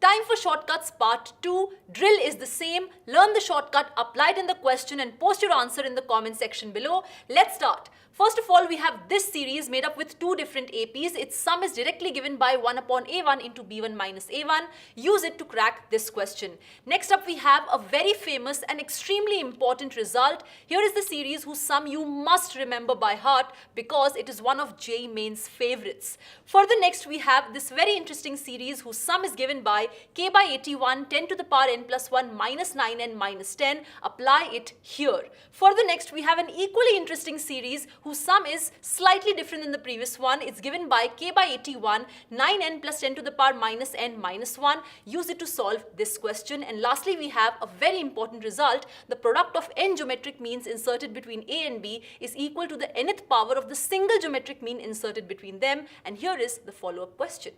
Time for shortcuts part 2. Drill is the same. Learn the shortcut, apply it in the question and post your answer in the comment section below. Let's start. First of all, we have this series made up with two different APs. Its sum is directly given by 1 upon A1 into B1 minus A1. Use it to crack this question. Next up, we have a very famous and extremely important result. Here is the series whose sum you must remember by heart because it is one of JEE Main's favorites. Further next, we have this very interesting series whose sum is given by k by 81, 10 to the power n plus 1 minus 9 and minus 10. Apply it here. Further next, we have an equally interesting series whose sum is slightly different than the previous one. It's given by k by 81, 9n plus 10 to the power minus n minus 1. Use it to solve this question. And lastly, we have a very important result. The product of n geometric means inserted between A and B is equal to the nth power of the single geometric mean inserted between them. And here is the follow-up question.